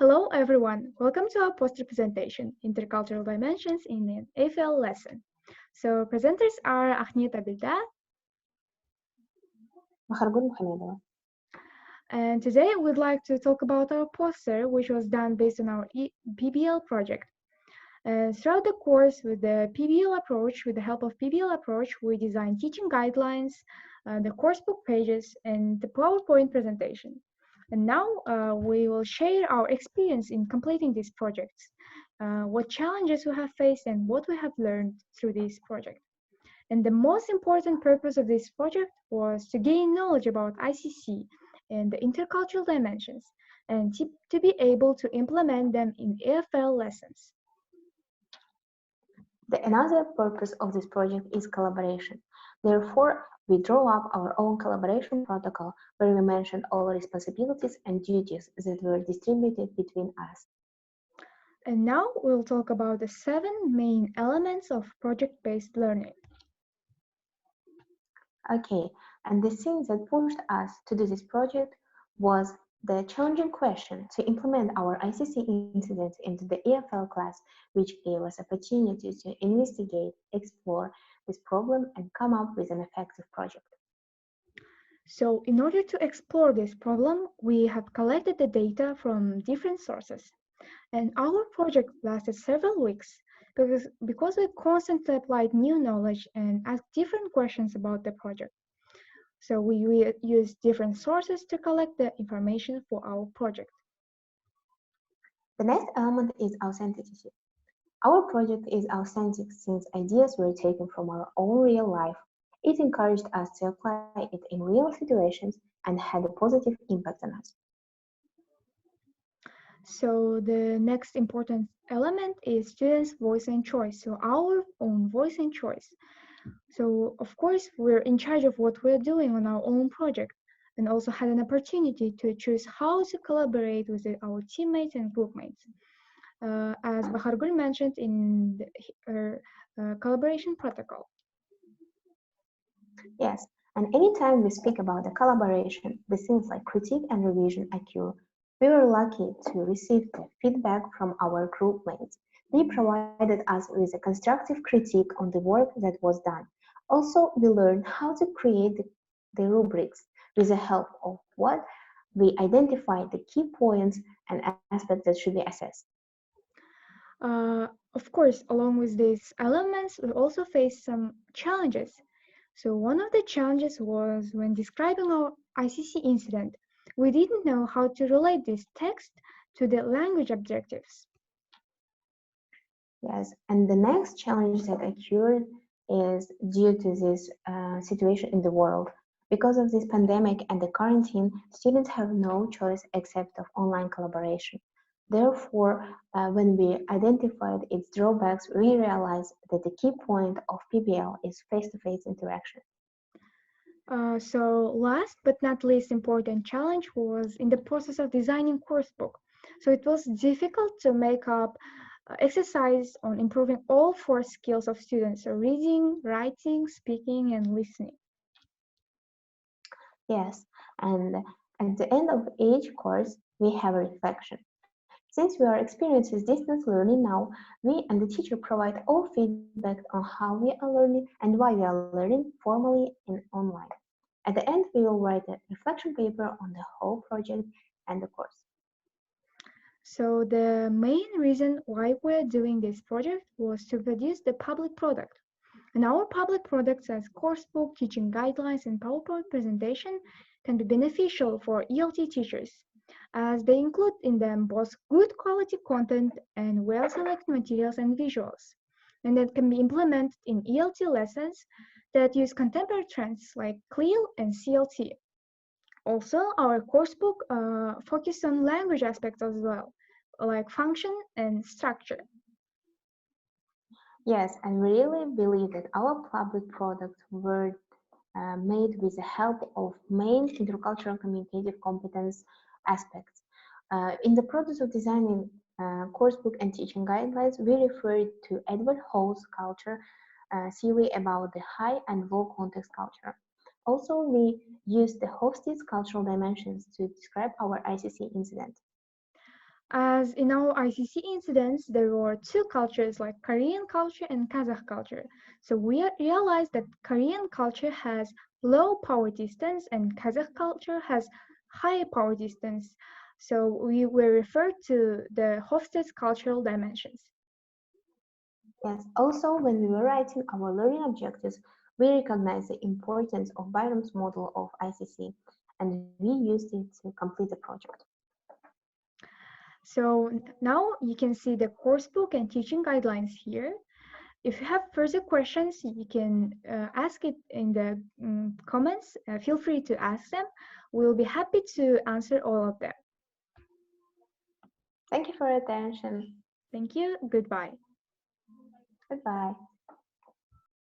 Hello everyone, welcome to our poster presentation, Intercultural Dimensions in an AFL lesson. So presenters are Akniyet Abilda, Bakhargul Mukhamedova. and today we'd like to talk about our poster, which was done based on our PBL project. Throughout the course, with the help of PBL approach, we designed teaching guidelines, the coursebook pages, and the PowerPoint presentation. And now we will share our experience in completing these projects, what challenges we have faced, and what we have learned through this project. And the most important purpose of this project was to gain knowledge about ICC and the intercultural dimensions, and to be able to implement them in AFL lessons. Another purpose of this project is collaboration. Therefore, we draw up our own collaboration protocol where we mention all responsibilities and duties that were distributed between us. And now we'll talk about the 7 main elements of project-based learning. Okay, and the thing that pushed us to do this project was the challenging question to implement our ICC incidents into the EFL class, which gave us opportunity to investigate, explore this problem, and come up with an effective project. So in order to explore this problem, we have collected the data from different sources. And our project lasted several weeks because we constantly applied new knowledge and asked different questions about the project. So we used different sources to collect the information for our project. The next element is authenticity. Our project is authentic since ideas were taken from our own real life. It encouraged us to apply it in real situations and had a positive impact on us. So the next important element is students' voice and choice. So our own voice and choice. So of course, we're in charge of what we're doing on our own project and also had an opportunity to choose how to collaborate with our teammates and groupmates. As Bakhargul mentioned in her collaboration protocol. Yes, and anytime we speak about the collaboration, the things like critique and revision occur. We were lucky to receive the feedback from our group mates. They provided us with a constructive critique on the work that was done. Also, we learned how to create the rubrics with the help of what we identified the key points and aspects that should be assessed. Of course, along with these elements, we also faced some challenges. So one of the challenges was when describing our ICC incident, we didn't know how to relate this text to the language objectives. Yes, and the next challenge that occurred is due to this situation in the world. Because of this pandemic and the quarantine, students have no choice except of online collaboration. Therefore, when we identified its drawbacks, we realized that the key point of PBL is face-to-face interaction. So last but not least important challenge was in the process of designing coursebook. So it was difficult to make up exercise on improving all 4 skills of students, so reading, writing, speaking, and listening. Yes, and at the end of each course, we have a reflection. Since we are experienced with distance learning now, we and the teacher provide all feedback on how we are learning and why we are learning formally and online. At the end, we will write a reflection paper on the whole project and the course. So the main reason why we're doing this project was to produce the public product. And our public products as coursebook, teaching guidelines, and PowerPoint presentation can be beneficial for ELT teachers, as they include in them both good quality content and well-selected materials and visuals, and that can be implemented in ELT lessons that use contemporary trends like CLIL and CLT. Also, our coursebook focused on language aspects as well, like function and structure. Yes, and we really believe that our public products were made with the help of main intercultural communicative competence aspects. In the process of designing coursebook and teaching guidelines, we referred to Edward Hall's culture theory about the high and low context culture. Also, we used the host's cultural dimensions to describe our ICC incident. As in our ICC incidents, there were two cultures like Korean culture and Kazakh culture. So we realized that Korean culture has low power distance and Kazakh culture has high power distance. So we were referred to the Hofstede's cultural dimensions. Yes, also when we were writing our learning objectives, we recognized the importance of Byram's model of ICC, and we used it to complete the project. So now you can see the course book and teaching guidelines here. If you have further questions, you can ask it in the comments. Feel free to ask them. We'll be happy to answer all of them. Thank you for your attention. Thank you. Goodbye. Goodbye.